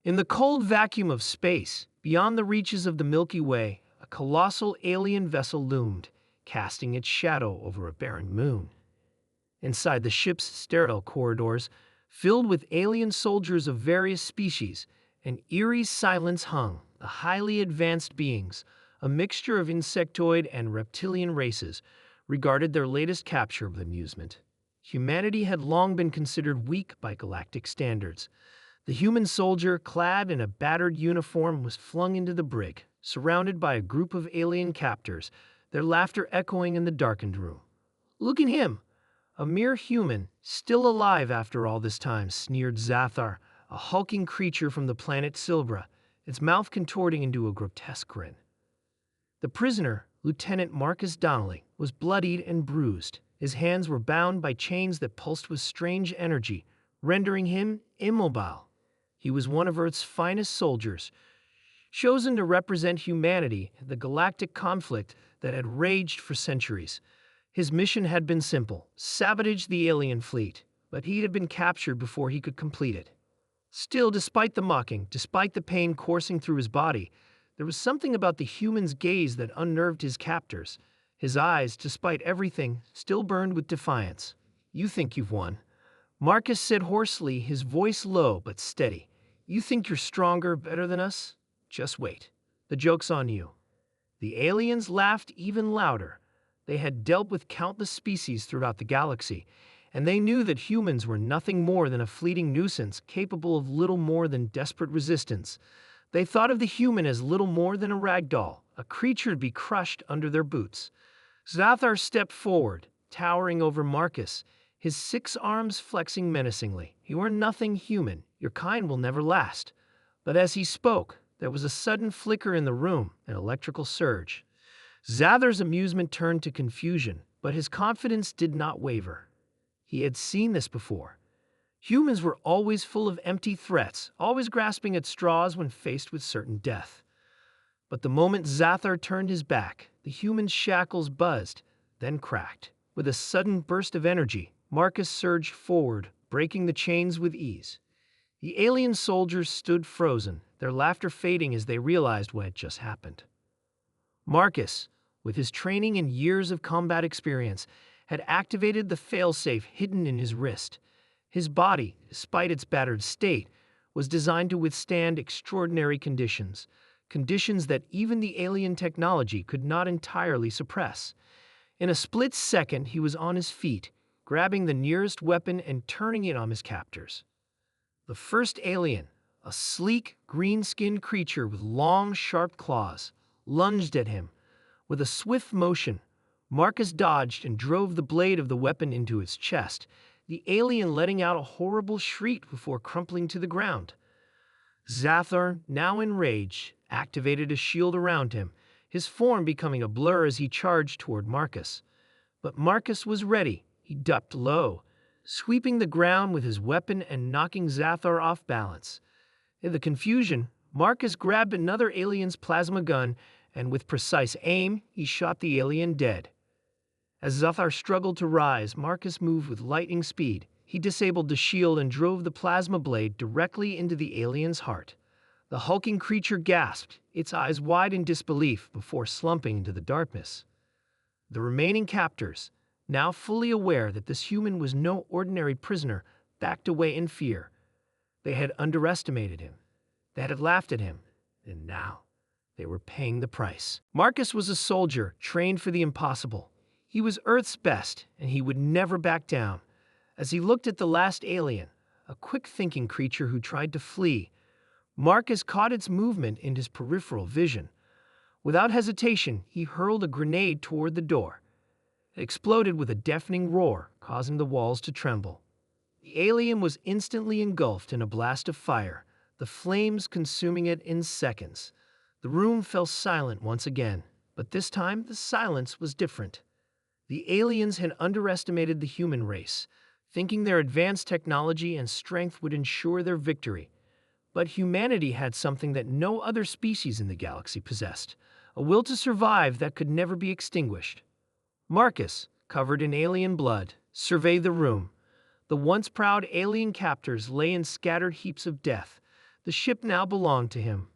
In the cold vacuum of space, beyond the reaches of the Milky Way, a colossal alien vessel loomed, casting its shadow over a barren moon. Inside the ship's sterile corridors, filled with alien soldiers of various species, an eerie silence hung. The highly advanced beings, a mixture of insectoid and reptilian races, regarded their latest capture with amusement. Humanity had long been considered weak by galactic standards. The human soldier, clad in a battered uniform, was flung into the brig, surrounded by a group of alien captors, their laughter echoing in the darkened room. "Look at him! A mere human, still alive after all this time," sneered Zathar, a hulking creature from the planet Silbra, its mouth contorting into a grotesque grin. The prisoner, Lieutenant Marcus Donnelly, was bloodied and bruised. His hands were bound by chains that pulsed with strange energy, rendering him immobile. He was one of Earth's finest soldiers, chosen to represent humanity in the galactic conflict that had raged for centuries. His mission had been simple: sabotage the alien fleet, but he had been captured before he could complete it. Still, despite the mocking, despite the pain coursing through his body, there was something about the human's gaze that unnerved his captors. His eyes, despite everything, still burned with defiance. "You think you've won," Marcus said hoarsely, his voice low but steady. "You think you're stronger, better than us? Just wait. The joke's on you." The aliens laughed even louder. They had dealt with countless species throughout the galaxy, and they knew that humans were nothing more than a fleeting nuisance capable of little more than desperate resistance. They thought of the human as little more than a rag doll, a creature to be crushed under their boots. Zathar stepped forward, towering over Marcus, his 6 arms flexing menacingly. "You are nothing human. Your kind will never last." But as he spoke, there was a sudden flicker in the room, an electrical surge. Zathar's amusement turned to confusion, but his confidence did not waver. He had seen this before. Humans were always full of empty threats, always grasping at straws when faced with certain death. But the moment Zathar turned his back, the human's shackles buzzed, then cracked. With a sudden burst of energy, Marcus surged forward, breaking the chains with ease. The alien soldiers stood frozen, their laughter fading as they realized what had just happened. Marcus, with his training and years of combat experience, had activated the failsafe hidden in his wrist. His body, despite its battered state, was designed to withstand extraordinary conditions, conditions that even the alien technology could not entirely suppress. In a split second, he was on his feet, grabbing the nearest weapon and turning it on his captors. The first alien, a sleek, green-skinned creature with long, sharp claws, lunged at him. With a swift motion, Marcus dodged and drove the blade of the weapon into its chest, the alien letting out a horrible shriek before crumpling to the ground. Zathar, now enraged, activated a shield around him, his form becoming a blur as he charged toward Marcus. But Marcus was ready. He ducked low, sweeping the ground with his weapon and knocking Zathar off balance. In the confusion, Marcus grabbed another alien's plasma gun, and with precise aim, he shot the alien dead. As Zathar struggled to rise, Marcus moved with lightning speed. He disabled the shield and drove the plasma blade directly into the alien's heart. The hulking creature gasped, its eyes wide in disbelief, before slumping into the darkness. The remaining captors, now fully aware that this human was no ordinary prisoner, backed away in fear. They had underestimated him. They had laughed at him. And now they were paying the price. Marcus was a soldier, trained for the impossible. He was Earth's best, and he would never back down. As he looked at the last alien, a quick-thinking creature who tried to flee, Marcus caught its movement in his peripheral vision. Without hesitation, he hurled a grenade toward the door. It exploded with a deafening roar, causing the walls to tremble. The alien was instantly engulfed in a blast of fire, the flames consuming it in seconds. The room fell silent once again, but this time the silence was different. The aliens had underestimated the human race, thinking their advanced technology and strength would ensure their victory. But humanity had something that no other species in the galaxy possessed, a will to survive that could never be extinguished. Marcus, covered in alien blood, surveyed the room. The once proud alien captors lay in scattered heaps of death, The ship now belonged to him.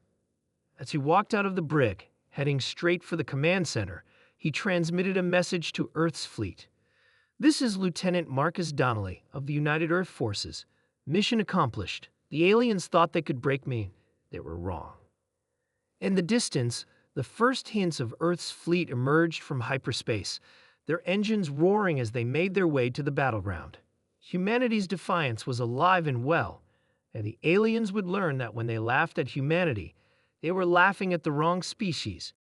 As he walked out of the brig, heading straight for the command center, he transmitted a message to Earth's fleet. "This is Lieutenant Marcus Donnelly of the United Earth Forces. Mission accomplished. The aliens thought they could break me. They were wrong." In the distance, the first hints of Earth's fleet emerged from hyperspace, their engines roaring as they made their way to the battleground. Humanity's defiance was alive and well, and the aliens would learn that when they laughed at humanity, they were laughing at the wrong species.